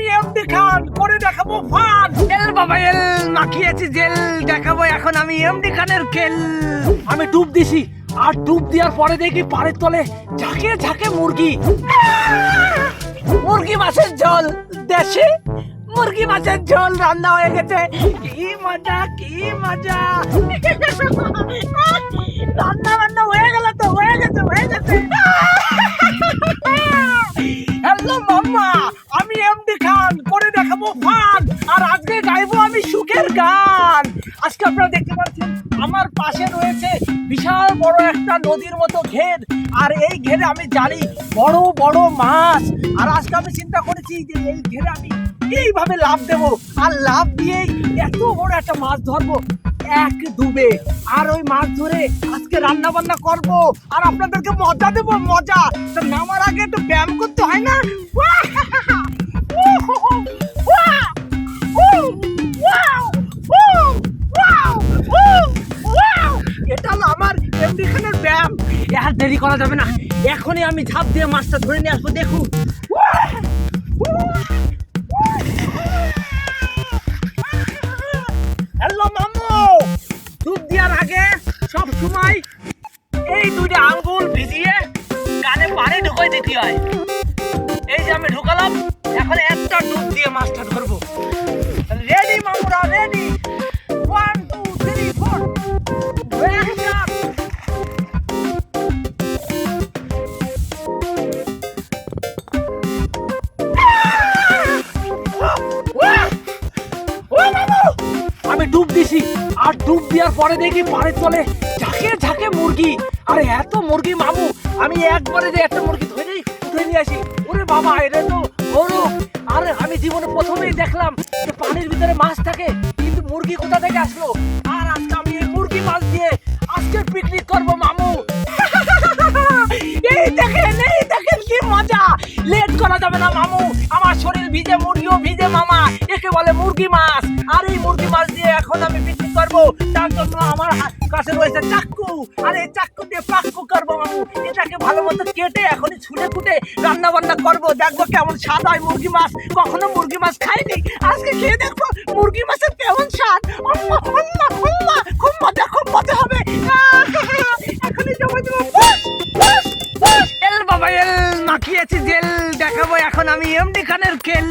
আমি এমডি খান করে দেখাবো ফান। এল বাবা এল মাখিয়েছি জেল, দেখাবো এখন আমি এমডি খানের খেল। আমি ডুব দিছি আর ডুব দেওয়ার পরে দেখি পাড়ের তলে ঝাঁকে ঝাঁকে মুরগি। মুরগি মাছের ঝোল দেশি, মুরগি মাছের ঝোল রান্না হয়ে গেছে। কি মজা কি মজা, রান্না রান্না হয়ে গেল তো, হয়ে গেছে হয়ে গেছে। হ্যালো মাম্মা, আমি এমডি খান করে দেখাবো ফান। আর আজকে গাইবো আমি সুখের গান। আজকে আপনারা দেখতে পাচ্ছেন আমার পাশে রয়েছে বিশাল বড় একটা নদীর মতো ঘের, আর এই ঘেরে আমি জানি বড় বড় মাছ। আর আজকে আমি চিন্তা করেছি যে এই ঘেরে আমি এইভাবে লাফ দেবো, আর লাফ দিয়েই এত বড় একটা মাছ ধরবো এক ডুবে। আর ওই মাছ ধরে আজকে রান্না বান্না করবো আর আপনাদেরকে মজা দেবো মজা। তো নামার আগে একটু ব্যায়াম করতে হয় না? এটা হলো আমার এমডি খানের ব্যায়াম। আর দেরি করা যাবে না, এখনই আমি ঝাঁপ দিয়ে মাছটা ধরে নিয়ে আসবো। দেখুন হ্যালো মামু, ডুব দেওয়ার আগে সব সময় এই দুইটা আঙ্গুল ভিজিয়ে কানে পানি ঢুকাই দিতে হয়। এই যে আমি ঢুকালাম, এখন একটা ডুব দিয়ে মাছটা ধরবো। রেডি মামুরা রেডি, 1 2 3 4 আমি ডুব দিছি আর ডুব দেওয়ার পরে দেখি পাড়ের তলে ঝাঁকে ঝাঁকে মুরগি। আরে এত মুরগি মামু, আমি একবারে যে একটা মুরগি ধরেই উঠে নিয়ে আসি। ওরে বাবা, এটা তো বড়। আর আমি জীবনে প্রথমেই দেখলাম যে পানির ভিতরে মাছ থাকে, কিন্তু মুরগি কোথা থেকে আসলো। আর আজকে আমি এই মুরগি মাছ দিয়ে আজকে পিকনিক করবো মামু। এই দেখেন কি মজা। লেট করা যাবে না মামু, আমার শরীর ভিজে মুরগিও ভিজে মামা, একে বলে মুরগি মাছ। আর এই মুরগি মাছ দিয়ে এখন আমি পিকনিক করবো। তার জন্য আমার কাছে রয়েছে চাক্কু, আর এই চাক্কু দিয়ে পাক্কু করবো মামু। এটাকে ভালো মতো কেটে এখনই ছুটে ফুটে রান্না বান্না করবো, দেখবো কেমন স্বাদ হয় মুরগি মাছ। কখনো মুরগি মাছ খাইনি, আজকে খেয়ে দেখবো মুরগি মাছের কেমন স্বাদ। খুব মজা হবে। এখনই জমা দেবো। এল বাবা এল মাখিয়েছি জেল, দেখাবো এখন আমি এমডি খানের খেল।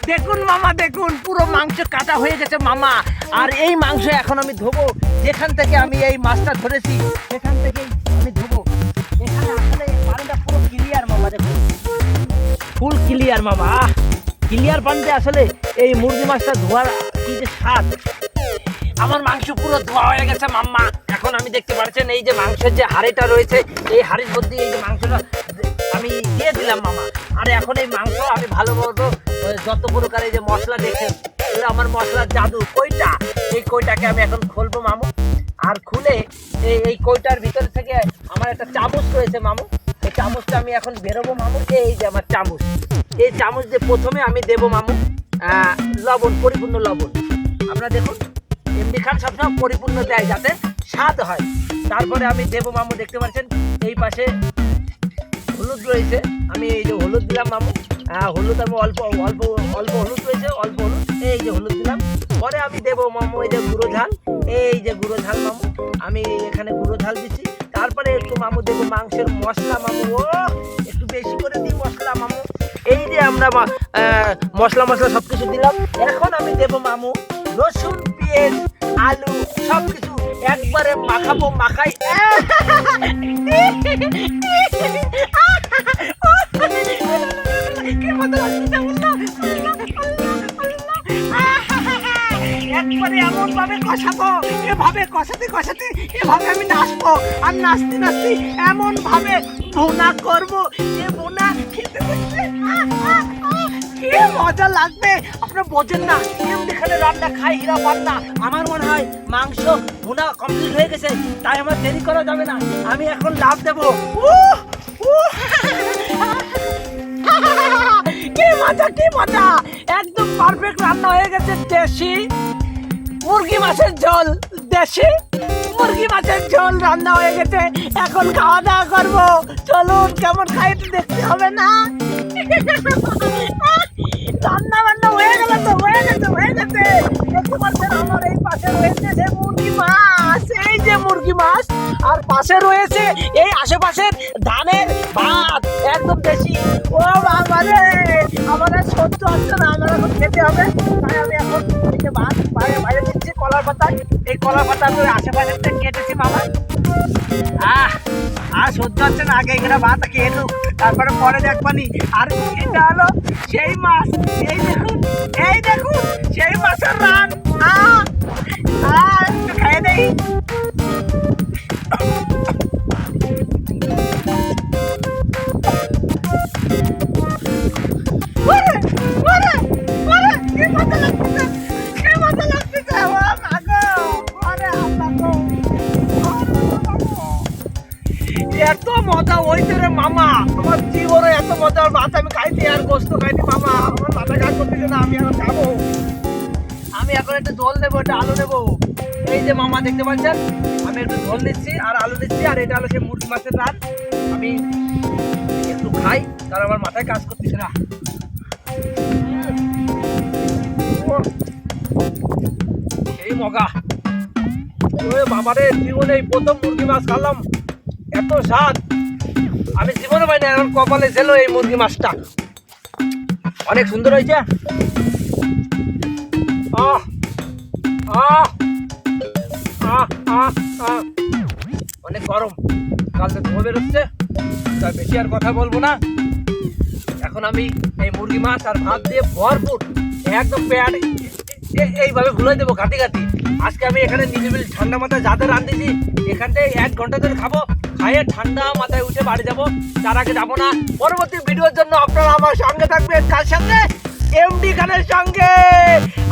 দেখুন মামা দেখুন, পুরো মাংস কাটা হয়ে গেছে মামা। আর এই মাংস এখন আমি ধোবো, যেখান থেকে আমি এই মাছটা ধরেছি সেখান থেকেই আমি ধোবো। এখানে আসলে পানিটা পুরো ক্লিয়ার মামা, দেখুন ফুল ক্লিয়ার মামা। ক্লিয়ার পানিতে আসলে এই মুরগি মাছটা ধোয়ার কি যে স্বাদ। আমার মাংস পুরো ধোয়া হয়ে গেছে মাম্মা। এখন আমি দেখতে পাচ্ছেন এই যে মাংসের যে হাড়িটা রয়েছে, এই হাড়ির মধ্যে এই যে মাংসটা আমি দিয়ে দিলাম মামা। আর এখন এই মাংস আমি ভালো মতো যত প্রকার এই যে মশলা দেখেন, আমার মশলার জাদু কইটা, এই কইটাকে আমি এখন খুলবো মামু। আর খুলে এই কইটার ভিতর থেকে আমার একটা চামচ রয়েছে মামু, এই চামচটা আমি এখন বেরোবো মামু। এই যে আমার চামচ, এই চামচ দিয়ে প্রথমে আমি দেবো মামু লবণ, পরিপূর্ণ লবণ। আপনারা দেখুন এমডি খান সবসময় পরিপূর্ণ দেয় যাতে স্বাদ হয়। তারপরে আমি দেবো মামু, দেখতে পাচ্ছেন এই পাশে হলুদ রয়েছে, আমি এই যে হলুদ দিলাম মামু। হলুদ আমি অল্প অল্প অল্প হলুদ রয়েছে, অল্প হলুদ, এই যে হলুদ দিলাম। পরে আমি দেবো মামু এই যে গুঁড়ো ঝাল, এই যে গুঁড়ো ঝাল মামু, আমি এখানে গুঁড়ো ঝাল দিচ্ছি। তারপরে একটু মামু দেবো মাংসের মশলা মামু, ও একটু বেশি করে দিই মশলা মামু। এই যে আমরা মশলা সব কিছু দিলাম। এখন আমি দেবো মামু রসুন, পেঁয়াজ, আলু সবকিছু একবারে মাখাবো, মাখাই। একবারে এমন ভাবে কষাবো, এভাবে কষাতে কষাতে এভাবে আমি নাচবো। আর নাচতে নাচতে এমন ভাবে ভুনা করবো যে ভুনা খেতে কি মজা লাগবে আপনারা বোঝেন না। এমনি খানে রান্না খাই হীরা পান্না। আমার মনে হয় মাংস ভুনা কমপ্লিট হয়ে গেছে, তাই আমার দেরি করা যাবে না। আমি এখন লাভ দেবো। কি মজা, একদম পারফেক্ট রান্না হয়ে গেছে। দেশি মুরগি মাছের ঝোল, দেশি মুরগি মাছের ঝোল রান্না হয়ে গেছে। এখন খাওয়া দাওয়া করবো। চলুন কেমন খাই একটু দেখতে হবে না? দেখতে পাচ্ছেন আমার এই পাশে রয়েছে যে মুরগি মাছ, এই যে মুরগি মাছ, আর পাশে রয়েছে এই আশেপাশের ধানের ভাত একদম দেশি। ও বাবা রে, আমার আর সহ্য হচ্ছে না, আমার এখন খেতে হবে। তাই আমি এখন এই যে ভাত বাইরে দিচ্ছি কলার পাতায়। এই কলার পাতা আমি আশেপাশে কেটেছি মামা। আর সহ্য হচ্ছে না, আগে এখানে ভাত খেয়ে এলো, তারপরে পরে দেখবানি। আর এটা হলো সেই মাছ, এই দেখুন, এই দেখুন সেই মাছের রান। একটু খেয়ে দেই। এত মজা হইতে রে মামা, আমার জীবনে এত মজার ভাত আমি খাইতে আর গোস্ত খাইতে মামা, আমার মাথা কাজ করতেছে না। আমি এখন খাবো, আমি এখন একটু জল দেবো, একটা আলু দেবো। এই যে মামা দেখতে পাচ্ছেন, আমি একটু জল নিচ্ছি আর আলু নিচ্ছি, আর এটা হলো সেই মুরগি মাছের রান। আমি একটু খাই, কারণ আমার মাথায় কাজ করতেছে না। সেই মগা, ওরে বাবারে, জীবনে এই প্রথম মুরগি মাছ খালাম, এত স্বাদ আমি জীবনে পাই না। এখন কপালে ছিল এই মুরগি মাছটা, অনেক সুন্দর হয়েছে। অনেক গরম, কাল তো ধোয়া বেরোচ্ছে, তাই বেশি আর কথা বলবো না। এখন আমি এই মুরগি মাছ আর ভাত দিয়ে ভরপুর একদম পেট এইভাবে ভুলে দেবো ঘাটি ঘাটি। আজকে আমি এখানে নিরিবিলি ঠান্ডা মাথায় যাদের রাঁধেছি, এখানটায় 1 ঘন্টা ধরে খাবো, খাইয়ে ঠান্ডা মাথায় উঠে বাড়ি যাবো। তার আগে যাবো না। পরবর্তী ভিডিওর জন্য আপনারা আমার সঙ্গে থাকবেন। কার সঙ্গে? এমডি গানের সঙ্গে।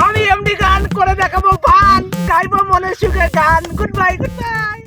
আমি এমডি গান করে দেখাবো, ভাত গাইবো মনের সুখে গান। Good bye, good bye.